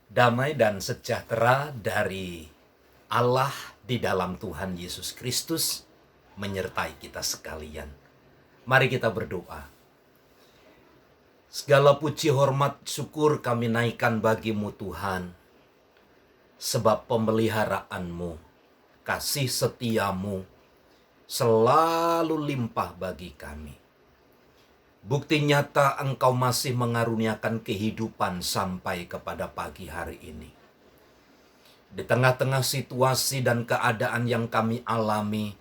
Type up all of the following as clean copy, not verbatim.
Damai dan sejahtera dari Allah di dalam Tuhan Yesus Kristus menyertai kita sekalian. Mari kita berdoa. Segala puji, hormat, syukur kami naikkan bagimu Tuhan, sebab pemeliharaanmu, kasih setiamu selalu limpah bagi kami. Bukti nyata Engkau masih mengaruniakan kehidupan sampai kepada pagi hari ini. Di tengah-tengah situasi dan keadaan yang kami alami,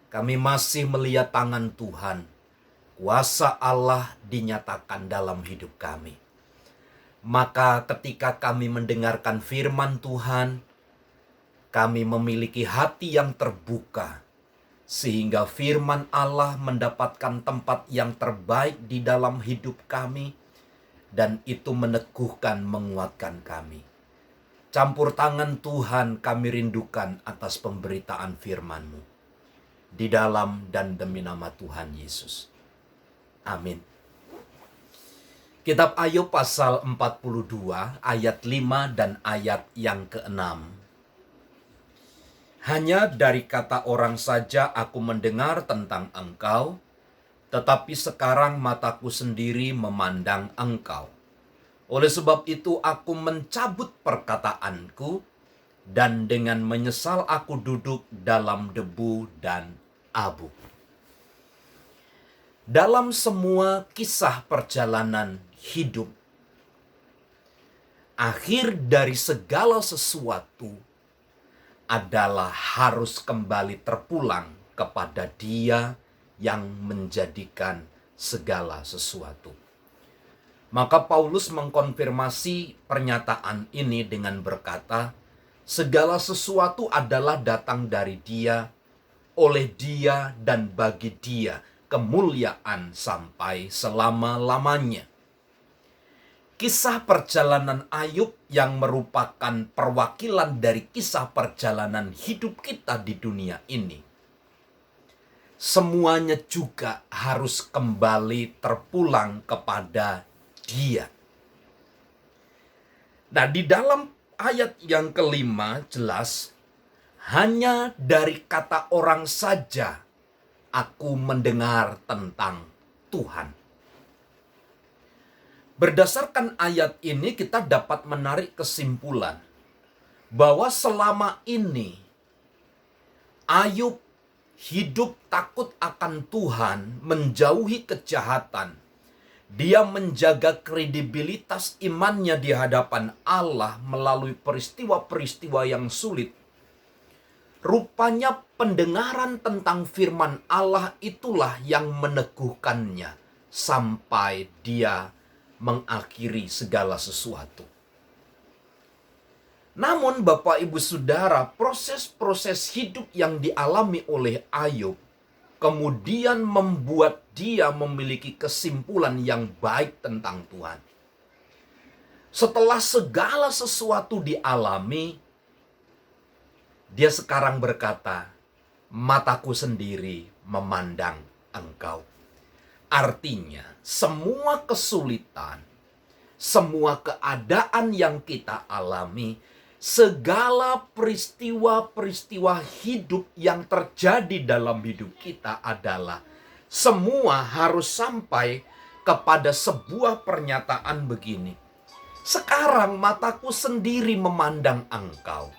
kami masih melihat tangan Tuhan. Kuasa Allah dinyatakan dalam hidup kami. Maka ketika kami mendengarkan firman Tuhan, kami memiliki hati yang terbuka, sehingga firman Allah mendapatkan tempat yang terbaik di dalam hidup kami, dan itu meneguhkan, menguatkan kami. Campur tangan Tuhan kami rindukan atas pemberitaan firman-Mu, di dalam dan demi nama Tuhan Yesus. Amin. Kitab Ayub pasal 42 ayat 5 dan ayat yang ke-6. Hanya dari kata orang saja aku mendengar tentang Engkau, tetapi sekarang mataku sendiri memandang Engkau. Oleh sebab itu aku mencabut perkataanku, dan dengan menyesal aku duduk dalam debu dan abu. Dalam semua kisah perjalanan hidup, akhir dari segala sesuatu adalah harus kembali terpulang kepada Dia yang menjadikan segala sesuatu. Maka Paulus mengkonfirmasi pernyataan ini dengan berkata, segala sesuatu adalah datang dari Dia, oleh Dia dan bagi Dia kemuliaan sampai selama-lamanya. Kisah perjalanan Ayub yang merupakan perwakilan dari kisah perjalanan hidup kita di dunia ini, semuanya juga harus kembali terpulang kepada Dia. Nah, di dalam ayat yang kelima jelas, hanya dari kata orang saja aku mendengar tentang Tuhan. Berdasarkan ayat ini kita dapat menarik kesimpulan bahwa selama ini Ayub hidup takut akan Tuhan, menjauhi kejahatan. Dia menjaga kredibilitas imannya di hadapan Allah melalui peristiwa-peristiwa yang sulit. Rupanya pendengaran tentang firman Allah itulah yang meneguhkannya sampai dia mengakhiri segala sesuatu. Namun Bapak Ibu Saudara, proses-proses hidup yang dialami oleh Ayub kemudian membuat dia memiliki kesimpulan yang baik tentang Tuhan. Setelah segala sesuatu dialami, dia sekarang berkata, mataku sendiri memandang Engkau. Artinya, semua kesulitan, semua keadaan yang kita alami, segala peristiwa-peristiwa hidup yang terjadi dalam hidup kita adalah semua harus sampai kepada sebuah pernyataan begini. Sekarang mataku sendiri memandang Engkau.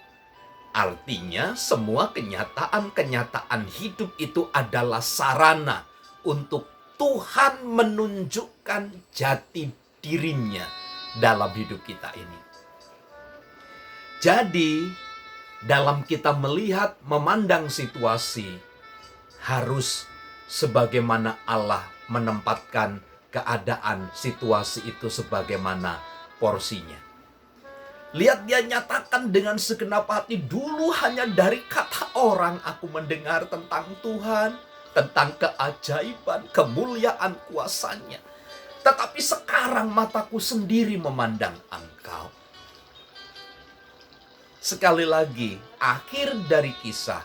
Artinya semua kenyataan-kenyataan hidup itu adalah sarana untuk Tuhan menunjukkan jati dirinya dalam hidup kita ini. Jadi, dalam kita melihat, memandang situasi, harus sebagaimana Allah menempatkan keadaan situasi itu sebagaimana porsinya. Lihat, dia nyatakan dengan segenap hati, dulu hanya dari kata orang aku mendengar tentang Tuhan, tentang keajaiban, kemuliaan kuasanya. Tetapi sekarang mataku sendiri memandang Engkau. Sekali lagi, akhir dari kisah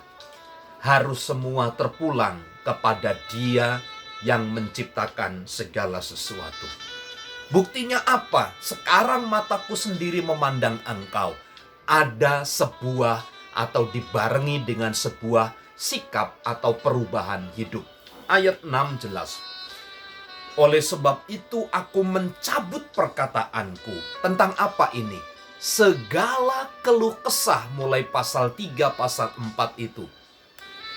harus semua terpulang kepada Dia yang menciptakan segala sesuatu. Buktinya apa? Sekarang mataku sendiri memandang engkau. Ada sebuah atau dibarengi dengan sebuah sikap atau perubahan hidup. Ayat 6 jelas. Oleh sebab itu aku mencabut perkataanku. Tentang apa ini? Segala keluh kesah mulai pasal 3, pasal 4 itu.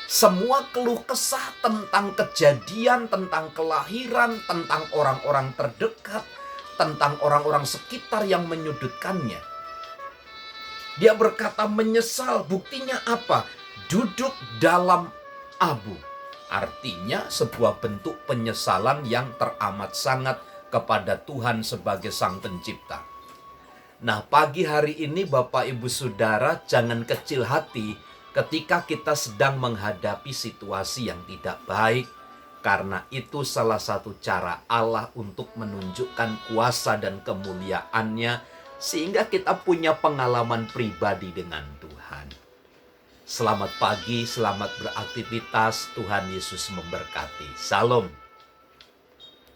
Semua keluh kesah tentang kejadian, tentang kelahiran, tentang orang-orang terdekat, tentang orang-orang sekitar yang menyudutkannya. Dia berkata menyesal, buktinya apa? Duduk dalam abu. Artinya sebuah bentuk penyesalan yang teramat sangat kepada Tuhan sebagai Sang Pencipta. Nah, pagi hari ini Bapak Ibu Saudara, jangan kecil hati ketika kita sedang menghadapi situasi yang tidak baik. Karena itu salah satu cara Allah untuk menunjukkan kuasa dan kemuliaannya, sehingga kita punya pengalaman pribadi dengan Tuhan. Selamat pagi, selamat beraktivitas. Tuhan Yesus memberkati. Salam.